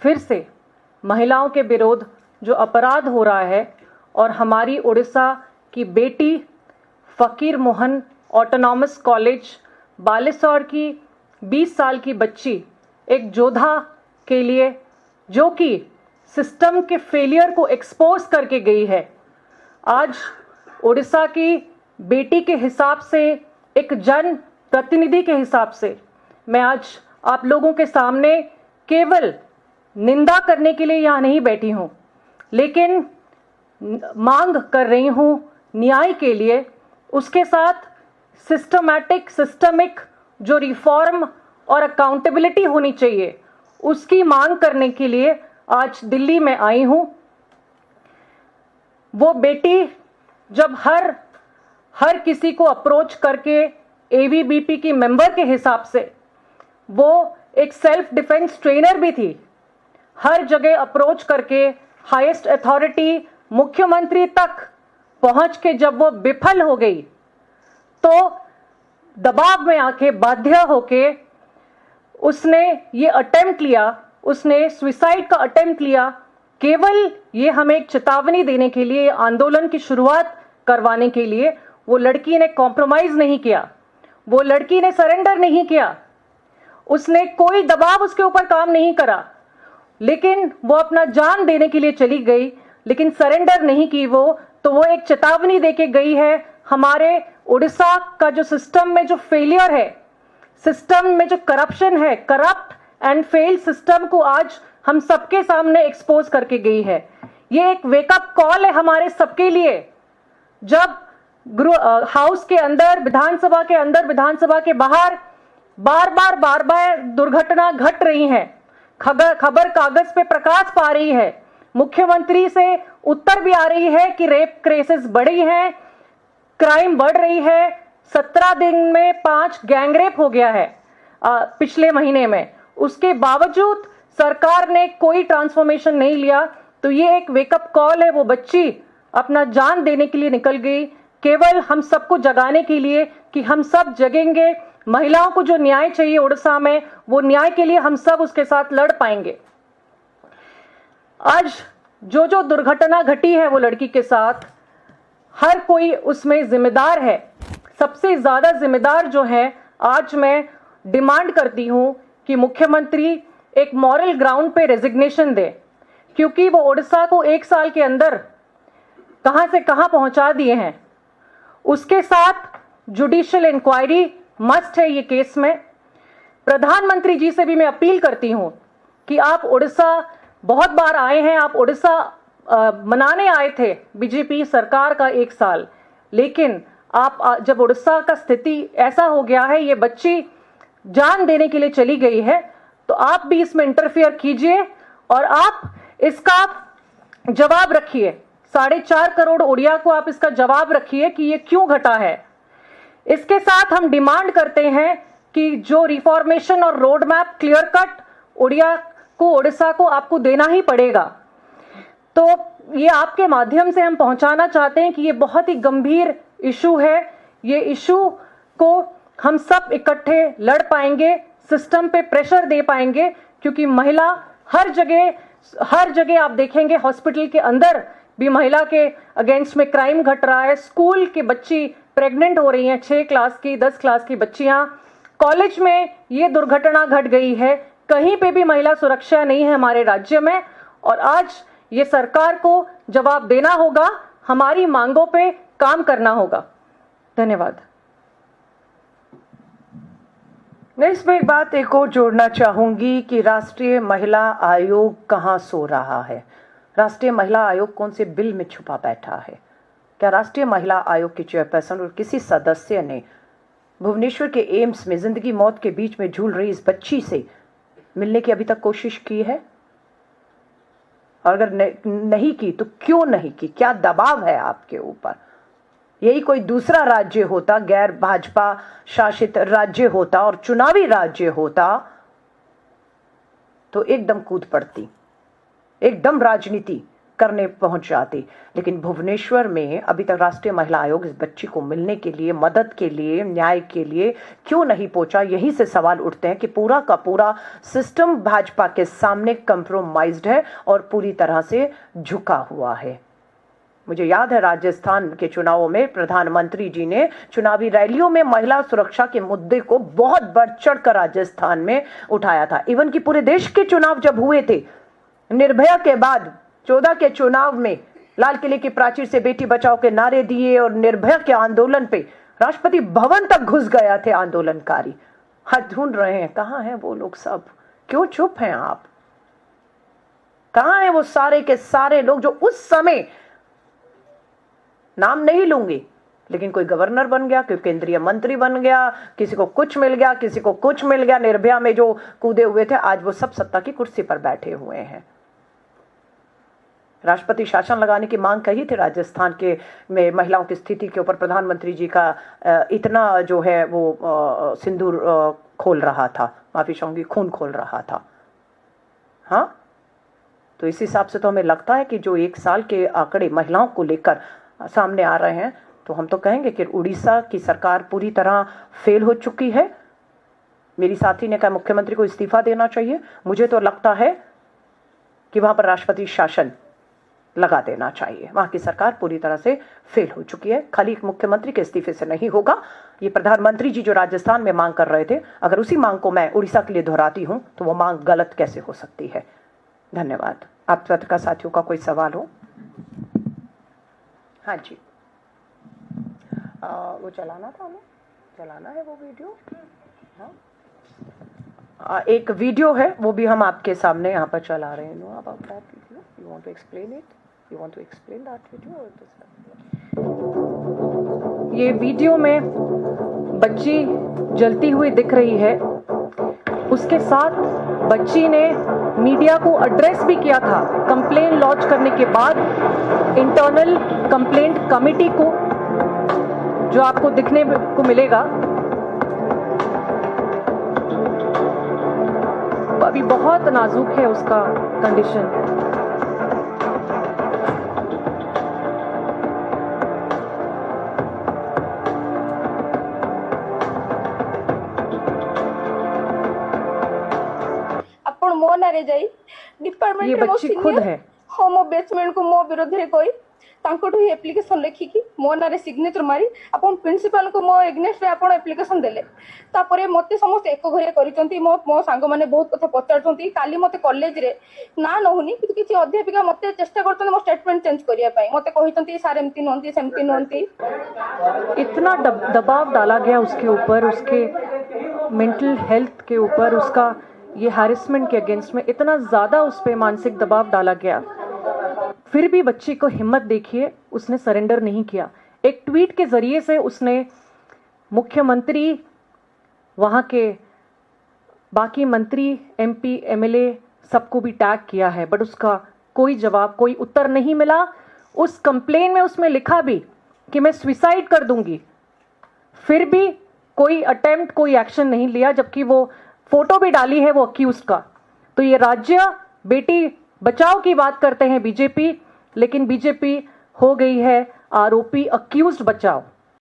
फिर से महिलाओं के विरुद्ध जो अपराध हो रहा है और हमारी उड़ीसा की बेटी फ़कीर मोहन ऑटोनॉमस कॉलेज बालेश्वर की 20 साल की बच्ची एक योद्धा के लिए जो कि सिस्टम के फेलियर को एक्सपोज करके गई है, आज उड़ीसा की बेटी के हिसाब से, एक जन प्रतिनिधि के हिसाब से मैं आज आप लोगों के सामने केवल निंदा करने के लिए यहाँ नहीं बैठी हूँ, लेकिन मांग कर रही हूँ न्याय के लिए। उसके साथ सिस्टमिक जो रिफॉर्म और अकाउंटेबिलिटी होनी चाहिए उसकी मांग करने के लिए आज दिल्ली में आई हूँ। वो बेटी जब हर किसी को अप्रोच करके एवीबीपी की मेंबर के हिसाब से वो एक सेल्फ डिफेंस ट्रेनर भी थी, हर जगह अप्रोच करके हाईएस्ट अथॉरिटी मुख्यमंत्री तक पहुंच के जब वो विफल हो गई तो दबाव में आके बाध्य होके उसने ये अटेम्प्ट लिया, उसने सुसाइड का अटेम्प्ट लिया, केवल ये हमें एक चेतावनी देने के लिए, आंदोलन की शुरुआत करवाने के लिए। वो लड़की ने कॉम्प्रोमाइज नहीं किया, वो लड़की ने सरेंडर नहीं किया, उसने कोई दबाव उसके ऊपर काम नहीं करा, लेकिन वो अपना जान देने के लिए चली गई, लेकिन सरेंडर नहीं की वो। तो वो एक चेतावनी देके गई है हमारे उड़ीसा का जो सिस्टम में जो फेलियर है, सिस्टम में जो करप्शन है, करप्ट एंड फेल सिस्टम को आज हम सबके सामने एक्सपोज करके गई है। ये एक वेकअप कॉल है हमारे सबके लिए। जब हाउस के अंदर, विधानसभा के अंदर, विधानसभा के बाहर बार बार दुर्घटना घट रही है, खबर कागज पे प्रकाश पा रही है, मुख्यमंत्री से उत्तर भी आ रही है कि रेप केसेस बढ़ी हैं, क्राइम बढ़ रही है। 17 दिन में 5 गैंगरेप हो गया है पिछले महीने में, उसके बावजूद सरकार ने कोई ट्रांसफॉर्मेशन नहीं लिया। तो ये एक वेकअप कॉल है। वो बच्ची अपना जान देने के लिए निकल गई, केवल हम सबको जगाने के लिए कि हम सब जगेंगे। महिलाओं को जो न्याय चाहिए उड़ीसा में, वो न्याय के लिए हम सब उसके साथ लड़ पाएंगे। आज जो दुर्घटना घटी है वो लड़की के साथ, हर कोई उसमें जिम्मेदार है। सबसे ज्यादा जिम्मेदार जो है, आज मैं डिमांड करती हूं कि मुख्यमंत्री एक मॉरल ग्राउंड पे रेजिग्नेशन दे, क्योंकि वो उड़ीसा को 1 साल के अंदर कहां से कहां पहुंचा दिए हैं। उसके साथ जुडिशियल इंक्वायरी मस्ट है ये केस में। प्रधानमंत्री जी से भी मैं अपील करती हूं कि आप उड़ीसा बहुत बार आए हैं, आप उड़ीसा मनाने आए थे बीजेपी सरकार का 1 साल, लेकिन आप जब उड़ीसा का स्थिति ऐसा हो गया है, ये बच्ची जान देने के लिए चली गई है, तो आप भी इसमें इंटरफियर कीजिए और आप इसका जवाब रखिए। 4.5 करोड़ उड़िया को आप इसका जवाब रखिए कि ये क्यों घटा है। इसके साथ हम डिमांड करते हैं कि जो रिफॉर्मेशन और road map clear cut Orissa को आपको देना ही पड़ेगा। तो ये आपके माध्यम से हम पहुंचाना चाहते हैं कि ये बहुत ही गंभीर इशू है। ये इशू को हम सब इकट्ठे लड़ पाएंगे, सिस्टम पे प्रेशर दे पाएंगे, क्योंकि महिला हर जगह आप देखेंगे, हॉस्पिटल के अंदर भी महिला के अगेंस्ट में क्राइम घट रहा है। स्कूल की बच्ची प्रेग्नेंट हो रही हैं, 6 क्लास की, 10 क्लास की बच्चियां। कॉलेज में ये दुर्घटना घट गई है। कहीं पे भी महिला सुरक्षा नहीं है हमारे राज्य में, और आज ये सरकार को जवाब देना होगा, हमारी मांगों पे काम करना होगा। धन्यवाद। मैं इसमें एक बात एक और जोड़ना चाहूंगी कि राष्ट्रीय महिला आयोग कहां सो रहा है। राष्ट्रीय महिला आयोग कौन से बिल में छुपा बैठा है? क्या राष्ट्रीय महिला आयोग के चेयरपर्सन और किसी सदस्य ने भुवनेश्वर के एम्स में जिंदगी मौत के बीच में झूल रही इस बच्ची से मिलने की अभी तक कोशिश की है? और अगर नहीं की तो क्यों नहीं की? क्या दबाव है आपके ऊपर? यही कोई दूसरा राज्य होता, गैर भाजपा शासित राज्य होता और चुनावी राज्य होता, तो एकदम कूद पड़ती, एकदम राजनीति करने पहुंच जाती। लेकिन भुवनेश्वर में अभी तक राष्ट्रीय महिला आयोग इस बच्ची को मिलने के लिए, मदद के लिए, न्याय के लिए क्यों नहीं पहुंचा? यही से सवाल उठते हैं कि पूरा का पूरा सिस्टम भाजपा के सामने कंप्रोमाइज्ड है और पूरी तरह से झुका हुआ है। मुझे याद है राजस्थान के चुनावों में प्रधानमंत्री जी ने चुनावी रैलियों में महिला सुरक्षा के मुद्दे को बहुत बढ़ चढ़कर राजस्थान में उठाया था। इवन कि पूरे देश के चुनाव जब हुए थे, निर्भया के बाद 14 के चुनाव में लाल किले की प्राचीर से बेटी बचाओ के नारे दिए और निर्भया के आंदोलन पे राष्ट्रपति भवन तक घुस गया थे आंदोलनकारी। हाथ ढूंढ रहे हैं, कहां हैं वो लोग सब? क्यों चुप हैं आप? कहां हैं वो सारे के सारे लोग जो उस समय, नाम नहीं लूंगी, लेकिन कोई गवर्नर बन गया, कोई केंद्रीय मंत्री बन गया, किसी को कुछ मिल गया, किसी को कुछ मिल गया, निर्भया में जो कूदे हुए थे आज वो सब सत्ता की कुर्सी पर बैठे हुए हैं। राष्ट्रपति शासन लगाने की मांग कही थी राजस्थान के में महिलाओं की स्थिति के ऊपर। प्रधानमंत्री जी का इतना जो है वो सिंदूर खोल रहा था, माफी चाहूंगी, खून खोल रहा था। हाँ, तो इस हिसाब से तो हमें लगता है कि जो 1 साल के आंकड़े महिलाओं को लेकर सामने आ रहे हैं, तो हम तो कहेंगे कि उड़ीसा की सरकार पूरी तरह फेल हो चुकी है। मेरी साथी ने कहा मुख्यमंत्री को इस्तीफा देना चाहिए। मुझे तो लगता है कि वहां पर राष्ट्रपति शासन लगा देना चाहिए। वहां की सरकार पूरी तरह से फेल हो चुकी है। खाली एक मुख्यमंत्री के इस्तीफे से नहीं होगा। ये प्रधानमंत्री जी जो राजस्थान में मांग कर रहे थे, अगर उसी मांग को मैं उड़ीसा के लिए दोहराती हूं तो वो मांग गलत कैसे हो सकती है? धन्यवाद। आप पत्रकार साथियों का कोई सवाल हो? हाँ जी, वो चलाना था, हमें चलाना है वो वीडियो। हाँ, एक वीडियो है वो भी हम आपके सामने यहाँ पर चला रहे हैं। Know about that video, you want to explain it, you want to explain that video? ये वीडियो में बच्ची जलती हुई दिख रही है। उसके साथ बच्ची ने मीडिया को एड्रेस भी किया था कंप्लेन लॉन्च करने के बाद इंटरनल कंप्लेंट कमेटी को, जो आपको दिखने को मिलेगा। अभी बहुत नाजुक है उसका कंडीशन। मो नारे जाई डिपार्टमेंट ये बच्ची खुद है। हाँ, मो बेचमेंट को मो विरोध रे कोई तांकोटू एप्लिकेशन लिखिकी मो नारे सिग्नेचर मारी अपन प्रिंसिपल को मो एग्नेस्ट रे अपन एप्लिकेशन देले। तापरे मते समस्त एक घरे करिसंती। मो सांग माने बहुत कथा पचारसंती। काली मते कॉलेज रे ना नहुनी किंतु किछि अध्यापिका मते चेष्टा करछन मो स्टेटमेंट चेंज करिया पई। मते कहिसंती सार एमती नहंती सेमती नहंती। इतना दबाव डाला गया उसके ऊपर, उसके मेंटल हेल्थ के ऊपर, उसका ये हैरेसमेंट के अगेंस्ट में इतना ज़्यादा उस पर मानसिक दबाव डाला गया। फिर भी बच्ची को हिम्मत देखिए, उसने सरेंडर नहीं किया। एक ट्वीट के ज़रिए से उसने मुख्यमंत्री, वहाँ के बाकी मंत्री, एमपी, एमएलए सबको भी टैग किया है, बट उसका कोई जवाब, कोई उत्तर नहीं मिला। उस कंप्लेन में उसमें लिखा भी कि मैं सुसाइड कर दूंगी, फिर भी कोई अटेम्प्ट, कोई एक्शन नहीं लिया, जबकि वो फोटो भी डाली है वो अक्यूज का। तो ये राज्य बेटी बचाओ की बात करते हैं बीजेपी, लेकिन बीजेपी हो गई है आरोपी, अक्यूज्ड बचाओ।